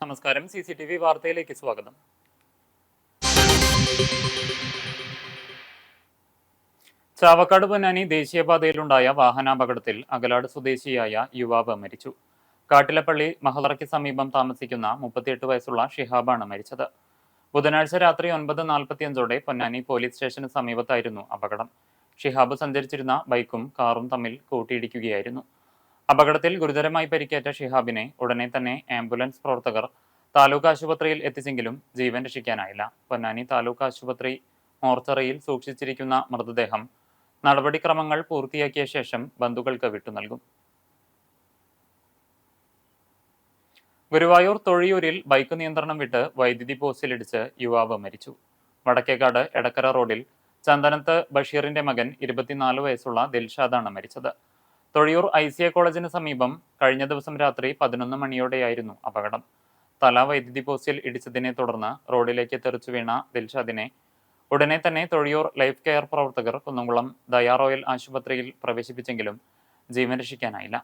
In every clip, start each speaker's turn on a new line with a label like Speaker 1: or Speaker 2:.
Speaker 1: നമസ്കാരം. CCTV വാർത്തയിലേക്ക് സ്വാഗതം. ചാവക്കാട് പൊന്നാനി ദേശീയപാതയിലുണ്ടായ വാഹനാപകടത്തിൽ അകലാട് സ്വദേശിയായ യുവാവ് മരിച്ചു. കാട്ടിലപ്പള്ളി മഹളറയ്ക്ക് സമീപം താമസിക്കുന്ന 38 വയസ്സുള്ള ഷിഹാബാണ് മരിച്ചത്. ബുധനാഴ്ച രാത്രി 9:45 പൊന്നാനി പോലീസ് സ്റ്റേഷന് സമീപത്തായിരുന്നു അപകടം. ഷിഹാബ് സഞ്ചരിച്ചിരുന്ന ബൈക്കും കാറും തമ്മിൽ കൂട്ടിയിടിക്കുകയായിരുന്നു. അപകടത്തിൽ ഗുരുതരമായി പരിക്കേറ്റ ഷിഹാബിനെ ഉടനെ തന്നെ ആംബുലൻസ് പ്രവർത്തകർ താലൂക്ക് ആശുപത്രിയിൽ എത്തിച്ചെങ്കിലും ജീവൻ രക്ഷിക്കാനായില്ല. പൊന്നാനി താലൂക്ക് ആശുപത്രി മോർച്ചറിയിൽ സൂക്ഷിച്ചിരിക്കുന്ന മൃതദേഹം നടപടിക്രമങ്ങൾ പൂർത്തിയാക്കിയ ശേഷം ബന്ധുക്കൾക്ക് വിട്ടുനൽകും. ഗുരുവായൂർ തൊഴിയൂരിൽ ബൈക്ക് നിയന്ത്രണം വിട്ട് വൈദ്യുതി പോസ്റ്റിലിടിച്ച് യുവാവ് മരിച്ചു. വടക്കേക്കാട് എടക്കര റോഡിൽ ചന്ദനത്ത് ബഷീറിന്റെ മകൻ 24 വയസ്സുള്ള ദിൽഷാദാണ് മരിച്ചത്. തൊഴിയൂർ ICA കോളേജിന് സമീപം കഴിഞ്ഞ ദിവസം രാത്രി 11 മണിയോടെയായിരുന്നു അപകടം. തല വൈദ്യുതി പോസ്റ്റിൽ ഇടിച്ചതിനെ തുടർന്ന് റോഡിലേക്ക് തെറിച്ചു വീണ ദിൽഷാദിനെ ഉടനെ തന്നെ തൊഴിയൂർ ലൈഫ് കെയർ പ്രവർത്തകർ കുന്നംകുളം ദയാ റോയൽ ആശുപത്രിയിൽ പ്രവേശിപ്പിച്ചെങ്കിലും ജീവൻ രക്ഷിക്കാനായില്ല.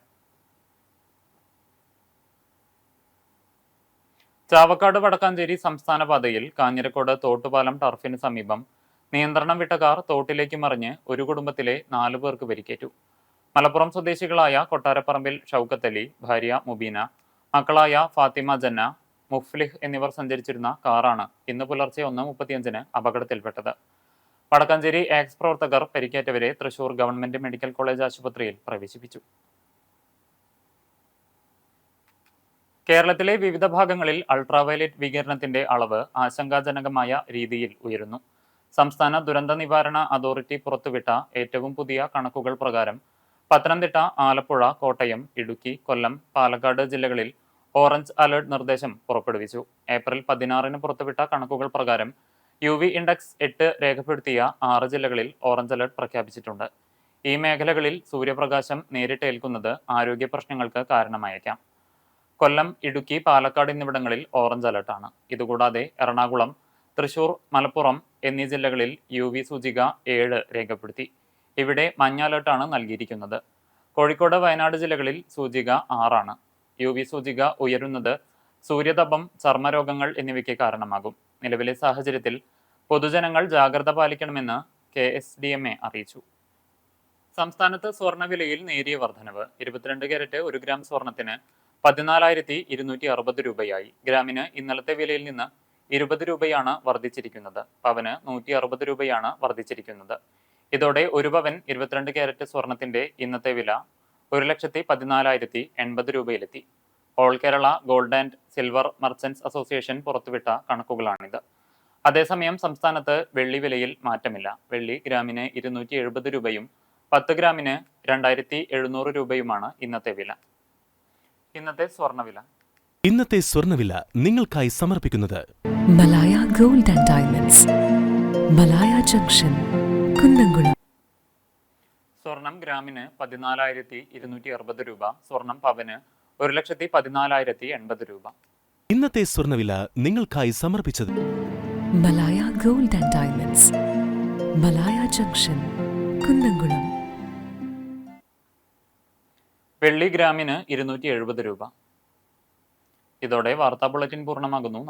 Speaker 1: ചാവക്കാട് വടക്കാഞ്ചേരി സംസ്ഥാന പാതയിൽ കാഞ്ഞിരക്കോട് തോട്ടുപാലം ടർഫിന് സമീപം നിയന്ത്രണം വിട്ട കാർ തോട്ടിലേക്ക് മറിഞ്ഞ് ഒരു കുടുംബത്തിലെ 4 പേർക്ക് പരിക്കേറ്റു. മലപ്പുറം സ്വദേശികളായ കൊട്ടാരപ്പറമ്പിൽ ഷൗക്കത്ത് അലി, ഭാര്യ മുബീന, മക്കളായ ഫാത്തിമ ജന്ന, മുഫ്ലിഹ് എന്നിവർ സഞ്ചരിച്ചിരുന്ന കാറാണ് ഇന്ന് പുലർച്ചെ 1:35 അപകടത്തിൽപ്പെട്ടത്. വടക്കാഞ്ചേരി ആക്സ് പ്രവർത്തകർ പരിക്കേറ്റവരെ തൃശൂർ ഗവൺമെന്റ് മെഡിക്കൽ കോളേജ് ആശുപത്രിയിൽ പ്രവേശിപ്പിച്ചു. കേരളത്തിലെ വിവിധ ഭാഗങ്ങളിൽ അൾട്രാവയലറ്റ് വികിരണത്തിന്റെ അളവ് ആശങ്കാജനകമായ രീതിയിൽ ഉയരുന്നു. സംസ്ഥാന ദുരന്ത നിവാരണ അതോറിറ്റി പുറത്തുവിട്ട ഏറ്റവും പുതിയ കണക്കുകൾ പ്രകാരം പത്തനംതിട്ട, ആലപ്പുഴ, കോട്ടയം, ഇടുക്കി, കൊല്ലം, പാലക്കാട് ജില്ലകളിൽ ഓറഞ്ച് അലർട്ട് നിർദ്ദേശം പുറപ്പെടുവിച്ചു. ഏപ്രിൽ 16 പുറത്തുവിട്ട കണക്കുകൾ പ്രകാരം UV ഇൻഡെക്സ് 8 രേഖപ്പെടുത്തിയ 6 ജില്ലകളിൽ ഓറഞ്ച് അലർട്ട് പ്രഖ്യാപിച്ചിട്ടുണ്ട്. ഈ മേഖലകളിൽ സൂര്യപ്രകാശം നേരിട്ടേൽക്കുന്നത് ആരോഗ്യ പ്രശ്നങ്ങൾക്ക് കാരണമായേക്കാം. കൊല്ലം, ഇടുക്കി, പാലക്കാട് എന്നിവിടങ്ങളിൽ ഓറഞ്ച് അലർട്ടാണ്. ഇതുകൂടാതെ എറണാകുളം, തൃശൂർ, മലപ്പുറം എന്നീ ജില്ലകളിൽ UV സൂചിക 7 രേഖപ്പെടുത്തി. ഇവിടെ മഞ്ഞ അലർട്ടാണ് നൽകിയിരിക്കുന്നത്. കോഴിക്കോട്, വയനാട് ജില്ലകളിൽ സൂചിക 6 UV സൂചിക ഉയരുന്നത് സൂര്യതപം, ചർമ്മരോഗങ്ങൾ എന്നിവയ്ക്ക് കാരണമാകും. നിലവിലെ സാഹചര്യത്തിൽ പൊതുജനങ്ങൾ ജാഗ്രത പാലിക്കണമെന്ന് KSDMA അറിയിച്ചു. സംസ്ഥാനത്ത് സ്വർണ്ണവിലയിൽ നേരിയ വർധനവ്. 22 കാരറ്റ് 1 ഗ്രാം സ്വർണത്തിന് 14,260 രൂപയായി. ഗ്രാമിന് ഇന്നലത്തെ വിലയിൽ നിന്ന് 20 രൂപയാണ് വർദ്ധിച്ചിരിക്കുന്നത്. പവന് 160 രൂപയാണ് വർദ്ധിച്ചിരിക്കുന്നത്. ഇതോടെ ഒരു പവൻ 22 കാരറ്റ് സ്വർണത്തിന്റെ ഇന്നത്തെ വില 1,14,080 രൂപയിലെത്തി. All Kerala gold and silver merchants association പുറത്തുവിട്ട കണക്കുകളാണിത്. അതേസമയം സംസ്ഥാനത്ത് വെള്ളി വിലയിൽ മാറ്റമില്ല. വെള്ളി ഗ്രാമിന് 270 രൂപയും 10 ഗ്രാമിന് 2,700 രൂപയുമാണ് ഇന്നത്തെ വില. ഇന്നത്തെ സ്വർണ്ണവില
Speaker 2: നിങ്ങൾക്കായി സമർപ്പിക്കുന്നത്
Speaker 3: Malaya gold and diamonds, Malaya junction, Kunnamkulam.
Speaker 1: സ്വർണം ഗ്രാമിന് 14,260 രൂപ. സ്വർണം പവന് 1,14,080 രൂപ.
Speaker 2: ഇന്നത്തെ സ്വർണ്ണവില നിങ്ങൾക്കായി സമർപ്പിച്ചത്
Speaker 3: Malaya gold and diamonds, Malaya junction, Kunnamkulam.
Speaker 1: വെള്ളി ഗ്രാമിന് 270 രൂപ. ഇതോടെ വാർത്താ ബുള്ളറ്റിൻ പൂർണ്ണമാകുന്നു.